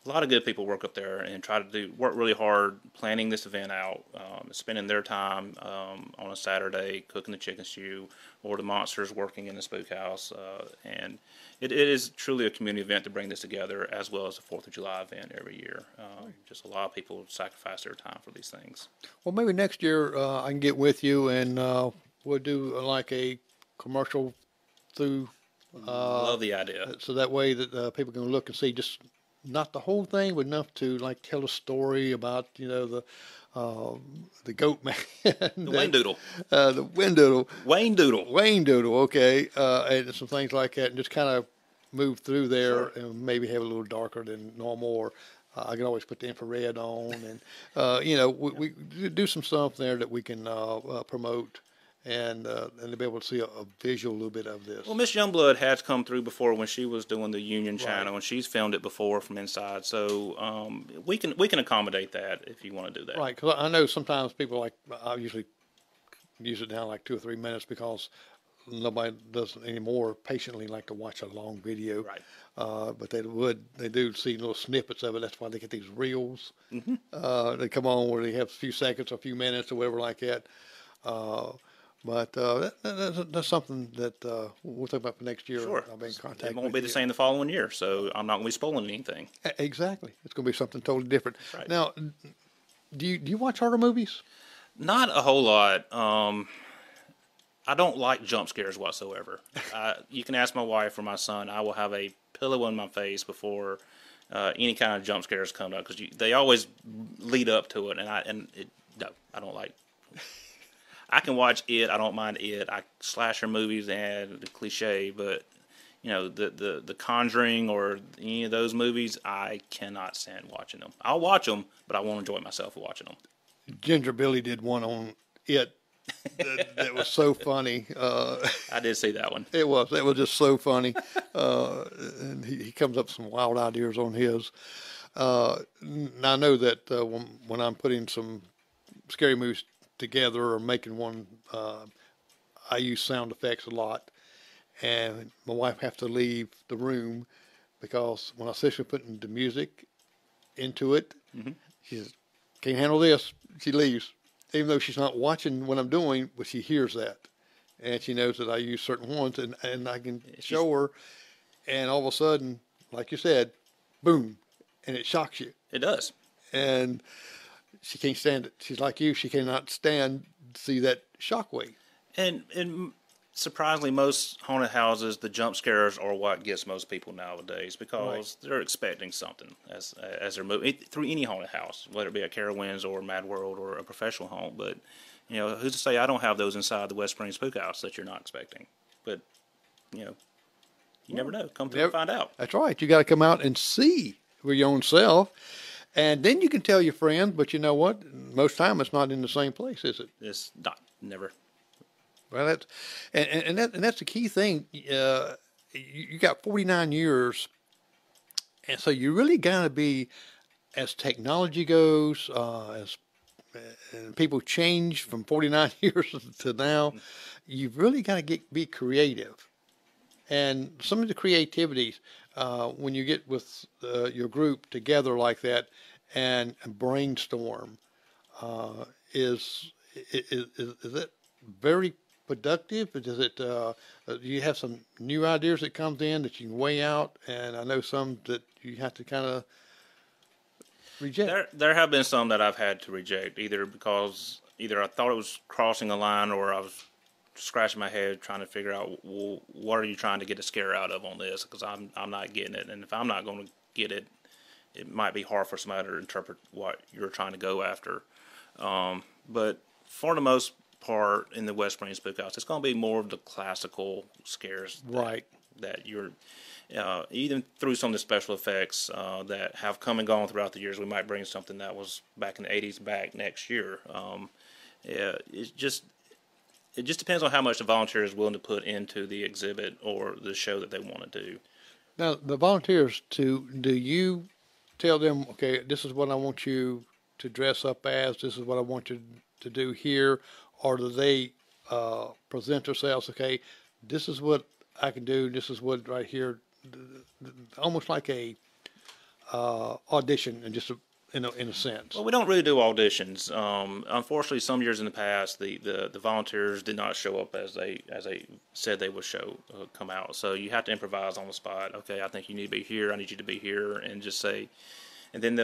A lot of good people work up there and try to work really hard planning this event out, spending their time on a Saturday cooking the chicken stew, or the monsters working in the spook house. And it is truly a community event to bring this together, as well as the 4th of July event every year. Just a lot of people sacrifice their time for these things. Well, maybe next year I can get with you and we'll do like a commercial through. Love the idea. So that way that people can look and see just not the whole thing, but enough to like tell a story about the goat man, The Wayne Doodle. The Wayne Doodle. Wayne Doodle. Wayne Doodle. Okay, and some things like that, and just kind of move through there, Sure. and maybe have a little darker than normal, or I can always put the infrared on, and we do some stuff there that we can promote. And to be able to see a visual little bit of this. Well, Miss Youngblood has come through before when she was doing the Union Right. channel, and she's filmed it before from inside. So we can accommodate that if you want to do that. Right, because I know sometimes people I usually use it down like 2 or 3 minutes because nobody doesn't anymore patiently like to watch a long video. Right. But they do see little snippets of it. That's why they get these reels. Mm-hmm. They come on where they have a few seconds, a few minutes, or whatever like that. But that's something that we'll talk about for next year. Sure. I'll be in contact. It won't with be the you. same the following year, so I'm not going to be spoiling anything. Exactly. It's going to be something totally different. Right. Now, do you watch horror movies? Not a whole lot. I don't like jump scares whatsoever. You can ask my wife or my son. I will have a pillow on my face before any kind of jump scares come up, because they always lead up to it, no, I don't like. I can watch it. I don't mind it. Slasher movies and the cliche, but the Conjuring or any of those movies, I cannot stand watching them. I'll watch them, but I won't enjoy myself watching them. Ginger Billy did one on it that was so funny. I did see that one. It was just so funny. And he comes up with some wild ideas on his. Now I know that when I'm putting some scary movies together or making one, I use sound effects a lot, and my wife has to leave the room because when I say she's putting the music into it, she says, "Can't handle this." She leaves, even though she's not watching what I'm doing, but she hears that, and she knows that I use certain ones, and I can show her, and all of a sudden, like you said, boom, and it shocks you. It does. And she can't stand it. She's like you. She cannot stand to see that shockwave. And surprisingly, most haunted houses, the jump scares are what gets most people nowadays, because they're expecting something as they're moving through any haunted house, whether it be a Carowinds or Mad World or a professional haunt. But who's to say I don't have those inside the West Springs Spook House that you're not expecting? But you never know. Come through and find out. That's right. You got to come out and see for your own self. And then you can tell your friends, but you know what? Most time it's not in the same place, is it? It's not, never. Well, that's the key thing. You got 49 years, and so you really got to be, as technology goes, and people change from 49 years to now. You've really got to be creative, and some of the creativities when you get with your group together like that and brainstorm, is it very productive? Does it? Do you have some new ideas that comes in that you can weigh out? And I know some that you have to kind of reject. There have been some that I've had to reject, either because I thought it was crossing a line, or I was scratching my head trying to figure out, well, what are you trying to get a scare out of on this? Because I'm not getting it, and if I'm not going to get it, it might be hard for somebody to interpret what you're trying to go after. But for the most part, in the West Springs Spook House, it's going to be more of the classical scares, Right. that you're even through some of the special effects that have come and gone throughout the years. We might bring something that was back in the 80s back next year. It just depends on how much the volunteer is willing to put into the exhibit or the show that they want to do. Now, the volunteers, do you tell them, okay, this is what I want you to dress up as, this is what I want you to do here, or do they present themselves. Okay, this is what I can do. This is what right here, almost like a audition, and just in a sense. Well, we don't really do auditions. Unfortunately, some years in the past, the volunteers did not show up as they said they would come out. So you have to improvise on the spot. Okay, I think you need to be here. I need you to be here, and just say, and then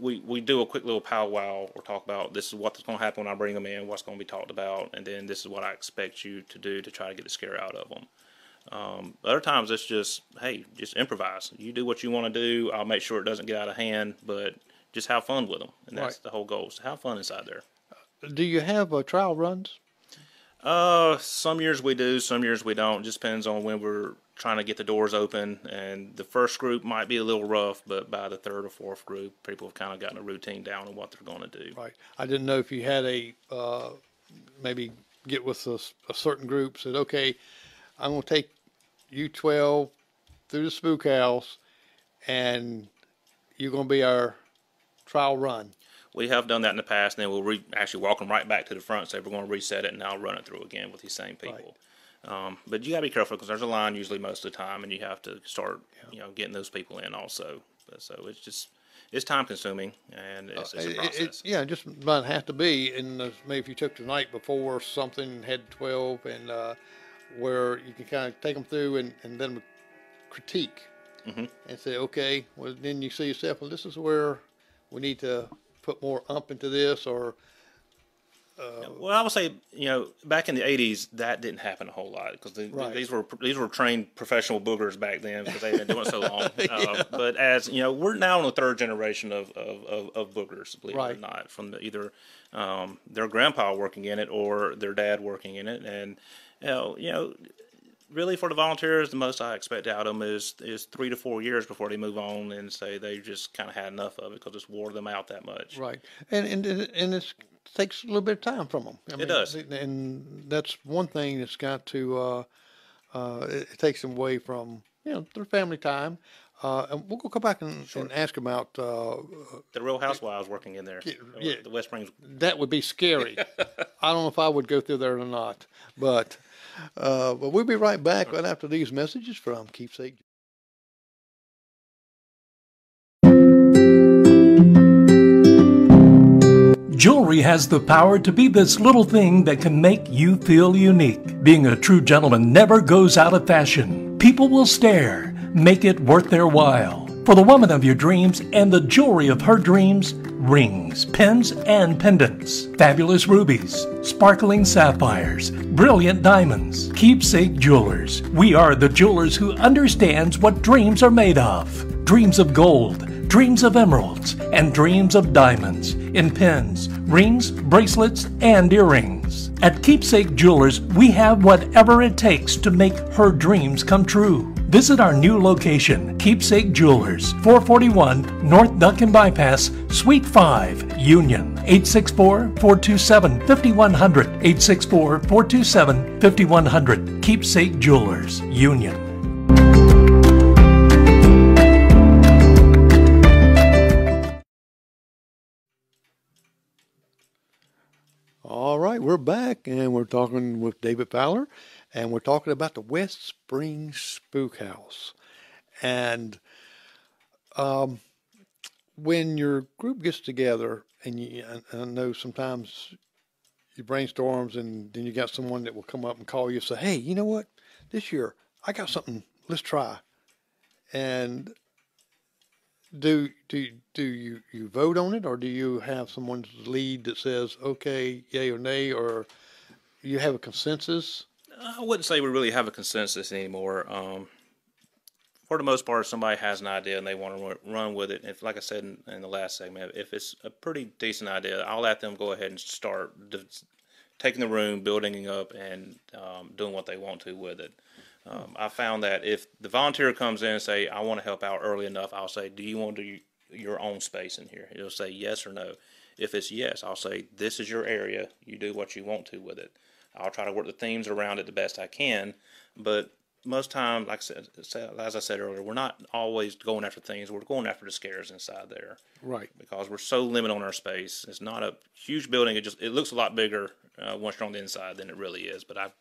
we do a quick little powwow or talk about this is what's going to happen when I bring them in, what's going to be talked about, and then this is what I expect you to do to try to get the scare out of them. Other times it's just, hey, just improvise. You do what you want to do. I'll make sure it doesn't get out of hand, but just have fun with them, and that's the whole goal. So have fun inside there. Do you have trial runs? Some years we do, some years we don't. It just depends on when we're trying to get the doors open, and the first group might be a little rough, but by the third or fourth group, people have kind of gotten a routine down on what they're going to do. Right. I didn't know if you had maybe get with a certain group, said, okay, I'm going to take you 12 through the spook house, and you're going to be our trial run. We have done that in the past, and then we'll actually walk them right back to the front, say we're going to reset it, and I'll run it through again with these same people. Right. But you got to be careful because there's a line usually most of the time, and you have to start, getting those people in also. So it's time consuming, and it's a process. It just might have to be. And maybe if you took the night before something, had 12, and where you can kind of take them through and then critique and say, okay, well then you see yourself, well, this is where we need to put more into this, or well, I would say, back in the 80s, that didn't happen a whole lot because these were trained professional boogers back then because they've been doing it so long. But as we're now in the third generation of boogers, believe it or not, from either their grandpa working in it or their dad working in it, and really for the volunteers, the most I expect out of them is 3 to 4 years before they move on and say they just kind of had enough of it because it's wore them out that much. Right, and it takes a little bit of time from them. It does, and that's one thing that's got to. It takes them away from their family time. And we'll go back and ask about the Real Housewives working in there. The West Springs. That would be scary. I don't know if I would go through there or not, but we'll be right back right after these messages from Keepsake. Jewelry has the power to be this little thing that can make you feel unique. Being a true gentleman never goes out of fashion. People will stare. Make it worth their while. For the woman of your dreams and the jewelry of her dreams, rings, pins, and pendants, fabulous rubies, sparkling sapphires, brilliant diamonds. Keepsake Jewelers. We are the jewelers who understands what dreams are made of. Dreams of gold, dreams of emeralds, and dreams of diamonds in pins, rings, bracelets, and earrings. At Keepsake Jewelers, we have whatever it takes to make her dreams come true. Visit our new location, Keepsake Jewelers, 441 North Duncan Bypass, Suite 5, Union, 864-427-5100, 864-427-5100, Keepsake Jewelers, Union. All right, we're back, and we're talking with David Fowler, and we're talking about the West Springs Spook House. And when your group gets together, and I know sometimes you brainstorms, and then you got someone that will come up and call you and say, hey, you know what, this year I got something, let's try. And do you vote on it, or do you have someone's lead that says, okay, yay or nay, or you have a consensus? I wouldn't say we really have a consensus anymore. For the most part, somebody has an idea and they want to run with it. If, like I said in the last segment, if it's a pretty decent idea, I'll let them go ahead and start taking the room, building it up, and doing what they want to with it. I found that if the volunteer comes in and say, I want to help out early enough, I'll say, do you want to do your own space in here? He'll say yes or no. If it's yes, I'll say, this is your area. You do what you want to with it. I'll try to work the themes around it the best I can, but most time, like as I said earlier, we're not always going after things. We're going after the scares inside there, Right. because we're so limited on our space. It's not a huge building. It looks a lot bigger once you're on the inside than it really is. But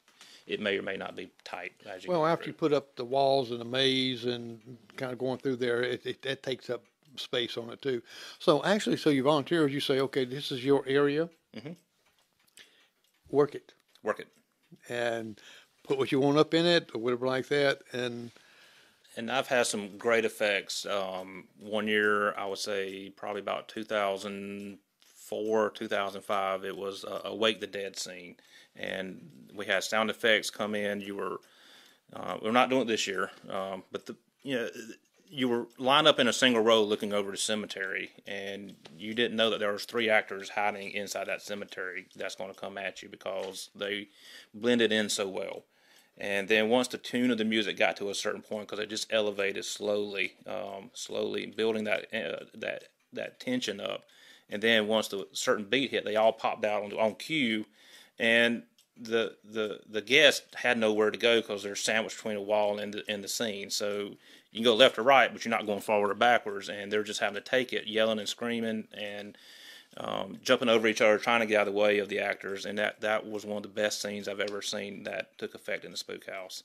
it may or may not be tight as you. Well, go after through. you put up the walls and the maze and kind of going through there, that takes up space on it too. So actually, so you volunteers, you say, okay, this is your area. Mm-hmm. Work it. Work it. And put what you want up in it or whatever like that. And I've had some great effects. One year, I would say probably about 2004, 2005, it was a Wake the Dead scene. And we had sound effects come in. We're not doing it this year, but you were lined up in a single row looking over the cemetery, and you didn't know that there was 3 actors hiding inside that cemetery that's going to come at you because they blended in so well. And then once the tune of the music got to a certain point, because it just elevated slowly, building that tension up, and then once the certain beat hit, they all popped out on cue, and the guest had nowhere to go because they're sandwiched between a wall and the scene. So you can go left or right, but you're not going forward or backwards, and they're just having to take it, yelling and screaming and jumping over each other, trying to get out of the way of the actors. And that was one of the best scenes I've ever seen that took effect in the Spook House.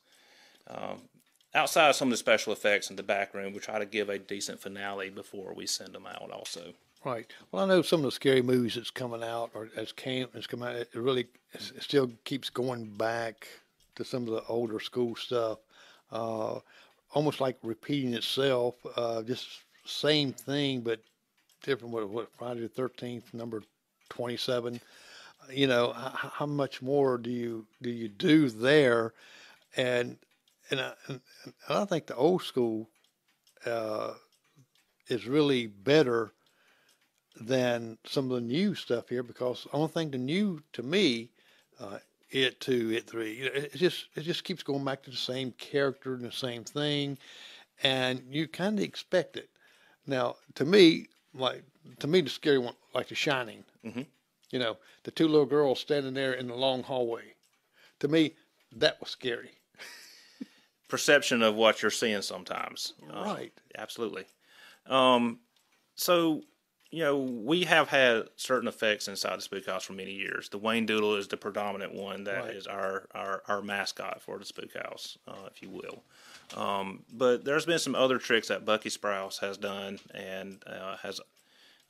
Outside of some of the special effects in the back room, we try to give a decent finale before we send them out also. right. Well, I know some of the scary movies that's coming out or has come out, it really it still keeps going back to some of the older school stuff. Almost like repeating itself, just same thing, but different. What Friday the 13th, number 27. How much more do you do there? And I think the old school is really better than some of the new stuff here, because the only thing the new to me, It 2, It 3, it just keeps going back to the same character and the same thing, and you kind of expect it. Now, to me, the scary one, like The Shining. Mm-hmm. The 2 little girls standing there in the long hallway. To me, that was scary. Perception of what you're seeing sometimes. Right. Absolutely. So, we have had certain effects inside the Spook House for many years. The Wayne Doodle is the predominant one that Right. is our mascot for the Spook House, if you will. But there's been some other tricks that Bucky Sprouse has done and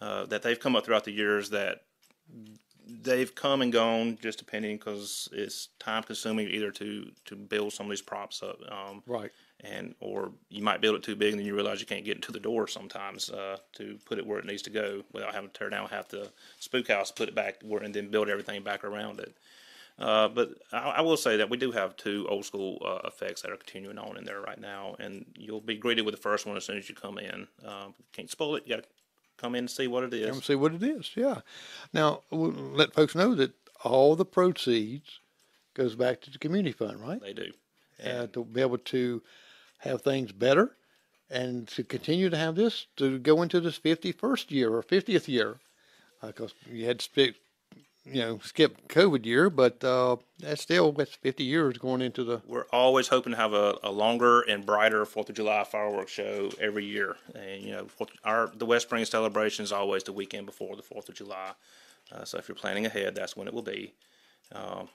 that they've come up throughout the years that they've come and gone, just depending, because it's time consuming either to build some of these props up. Right. Or you might build it too big and then you realize you can't get into the door sometimes to put it where it needs to go without having to tear down half the Spook House, put it back where, and then build everything back around it. But I will say that we do have 2 old school effects that are continuing on in there right now, and you'll be greeted with the first one as soon as you come in. Can't spoil it. You got to come in and see what it is. Come see what it is. Yeah. Now, we'll let folks know that all the proceeds goes back to the community fund, right? They do. And to be able to have things better and to continue to have this, to go into this 51st year or 50th year, because you had to skip COVID year, but that's 50 years going into the. We're always hoping to have a longer and brighter 4th of July fireworks show every year. And, the West Springs celebration is always the weekend before the 4th of July. So if you're planning ahead, that's when it will be.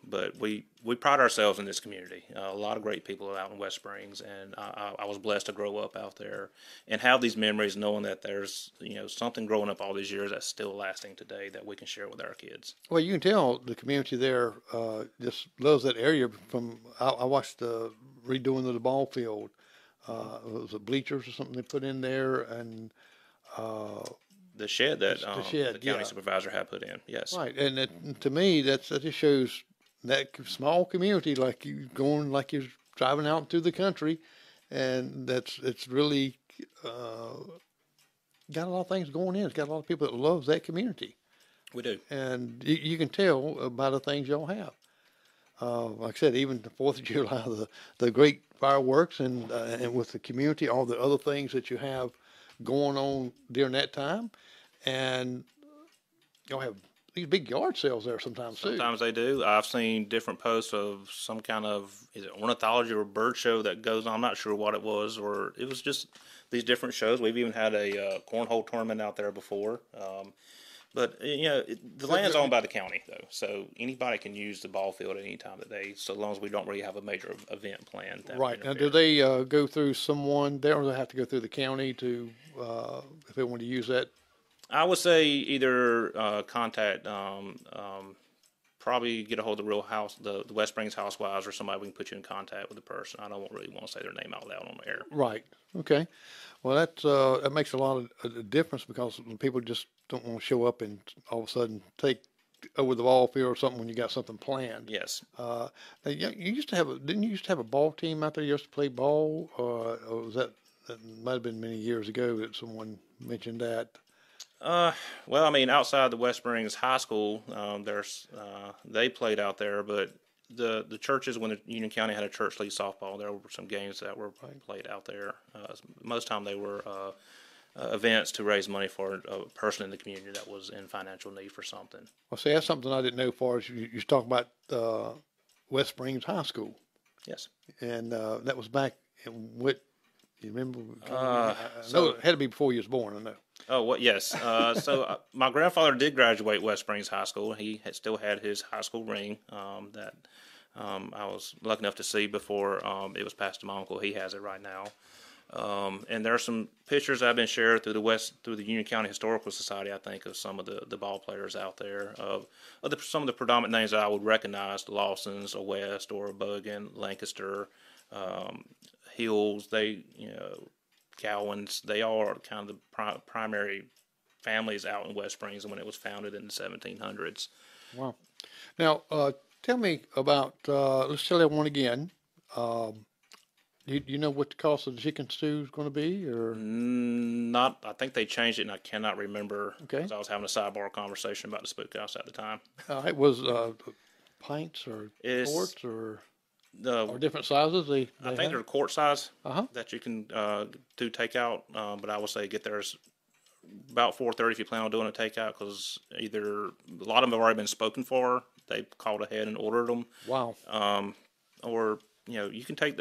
But we pride ourselves in this community. A lot of great people out in West Springs, and I was blessed to grow up out there and have these memories, knowing that there's something growing up all these years that's still lasting today that we can share with our kids. Well, you can tell the community there just loves that area. I watched the redoing of the ball field. It was the bleachers or something they put in there, and the shed that the county yeah. supervisor had put in, yes. Right, and to me, that just shows that small community, like you're driving out through the country, and it's really got a lot of things going in. It's got a lot of people that love that community. We do, and you can tell by the things y'all have. Like I said, even the 4th of July, the great fireworks, and with the community, all the other things that you have going on during that time, and y'all have these big yard sales there sometimes too. Sometimes they do. I've seen different posts of some kind of, is it ornithology or bird show that goes on. I'm not sure what it was, or it was just these different shows. We've even had a cornhole tournament out there before. But, the land's owned by the county, though, so anybody can use the ball field at any time of the day, so long as we don't really have a major event planned. Right. Now, do they go through someone there, or do they have to go through the county to, if they want to use that? I would say either contact, probably get a hold of the West Springs Housewives, or somebody we can put you in contact with the person. I don't really want to say their name out loud on the air. Right. Okay. Well, that makes a lot of difference, because people just don't want to show up and all of a sudden take over the ball field or something when you got something planned. Yes. You used to have didn't you used to have a ball team out there? You used to play ball, or was that might have been many years ago that someone mentioned that? Well, I mean, outside the West Springs High School, they played out there, but the churches, when the Union County had a church league softball, there were some games that were played out there. Most time they were events to raise money for a person in the community that was in financial need for something. Well, see, that's something I didn't know. As far as you talk about West Springs High School. Yes. And that was back in what? You remember? No, it had to be before you was born. I know. Oh, what? Yes. So my grandfather did graduate West Springs High School. He still had his high school ring that I was lucky enough to see before it was passed to my uncle. He has it right now. And there are some pictures that have been shared through the Union County Historical Society, I think, of some of the ball players out there. Some of the predominant names that I would recognize: the Lawsons, a West, or Bogan, Lancaster, Hills. Cowans. They all are kind of the primary families out in West Springs when it was founded in the 1700s. Wow. Now, tell me about, let's tell everyone again. Do you know what the cost of the chicken stew is going to be, or not? I think they changed it, and I cannot remember. Okay. Because I was having a sidebar conversation about the Spook House at the time. It was pints or quarts or different sizes. I think they're quart size Uh-huh. that you can do takeout. But I would say get theirs about 4:30 if you plan on doing a takeout, because either a lot of them have already been spoken for. They called ahead and ordered them. Wow. Or you can take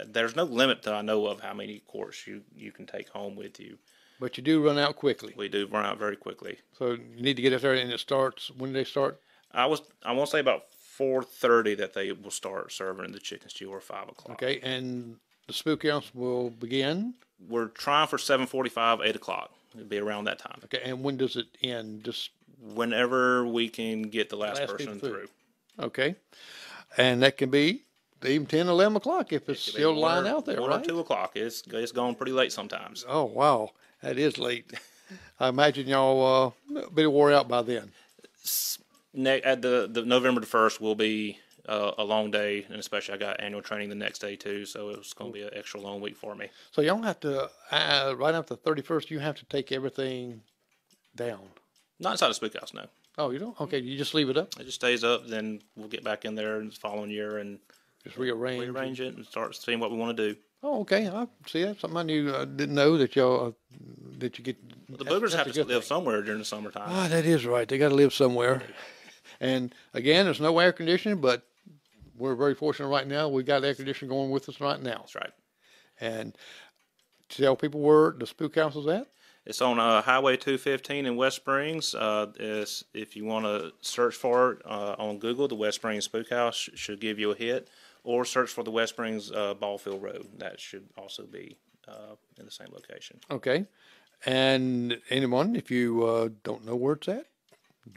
there's no limit that I know of how many quarts you can take home with you. But you do run out quickly. We do run out very quickly. So you need to get it there, and it starts, when do they start? I want to say about 4:30 that they will start serving the chicken stew, or 5 o'clock. Okay, and the Spook House will begin? We're trying for 7:45, 8 o'clock. It'll be around that time. Okay, and when does it end? Just whenever we can get the last person through. Okay, and that can be even 10, 11 o'clock if it's still lying out there, 1 right? or 2 o'clock. It's gone pretty late sometimes. Oh, wow. That is late. I imagine y'all be wore out by then. At the November the 1st will be a long day, and especially I got annual training the next day too, so it's going to be an extra long week for me. So y'all have to, right after the 31st, you have to take everything down. Not inside the Spook House, no. Oh, you don't? Okay, you just leave it up? It just stays up, then we'll get back in there the following year and just rearrange it and start seeing what we want to do. Oh, okay. I see. That's something I knew. I didn't know that y'all that you get. Well, the boogers have to live somewhere during the summertime. Ah, that is right. They got to live somewhere. And again, there's no air conditioning, but we're very fortunate right now. We got air conditioning going with us right now. That's right. And tell people where the Spook House is at. It's on Highway 215 in West Springs. If you want to search for it on Google, the West Springs Spook House should give you a hit. Or search for the West Springs Ballfield Road. That should also be in the same location. Okay. And anyone, if you don't know where it's at,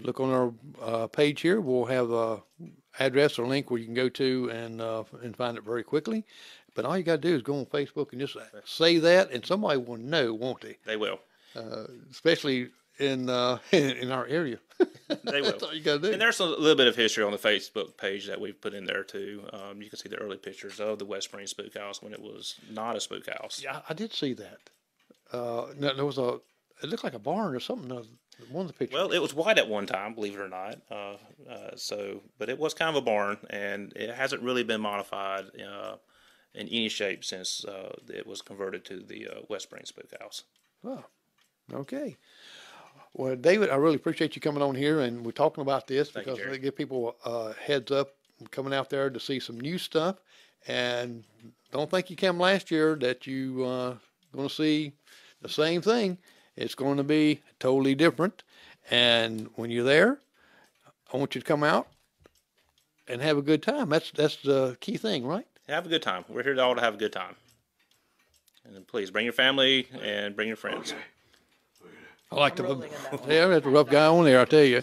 look on our page here. We'll have an address or link where you can go to and find it very quickly. But all you got to do is go on Facebook and just say that, and somebody will know, won't they? They will. Especially in our area. They will. That's all you got to do. And there's a little bit of history on the Facebook page that we've put in there too. You can see the early pictures of the West Springs Spook House when it was not a spook house. Yeah, I did see that. There was it looked like a barn or something. One of the pictures. Well, it was white at one time, believe it or not. But it was kind of a barn, and it hasn't really been modified in any shape since it was converted to the West Springs Spook House. Oh, okay. Well, David, I really appreciate you coming on here, and we're talking about this Thank you, because Jerry. they give people a heads up coming out there to see some new stuff. And don't think you came last year that you going to see the same thing. It's going to be totally different. And when you're there, I want you to come out and have a good time. That's the key thing, right? Have a good time. We're here all to have a good time. And please bring your family and bring your friends. I like yeah, that's a rough guy on there, I tell you.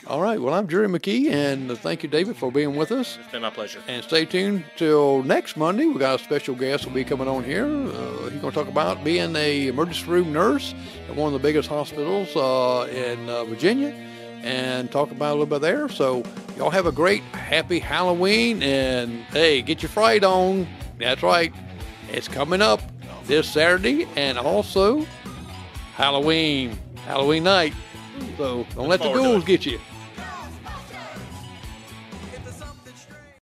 All right, well, I'm Jerry McKee, and thank you, David, for being with us. It's been my pleasure. And stay tuned till next Monday. We got a special guest will be coming on here. He's going to talk about being a emergency room nurse at one of the biggest hospitals in Virginia, and talk about a little bit there. So y'all have a great, happy Halloween, and hey, get your fright on. That's right. It's coming up this Saturday, and also Halloween night. So don't let the ghouls get you.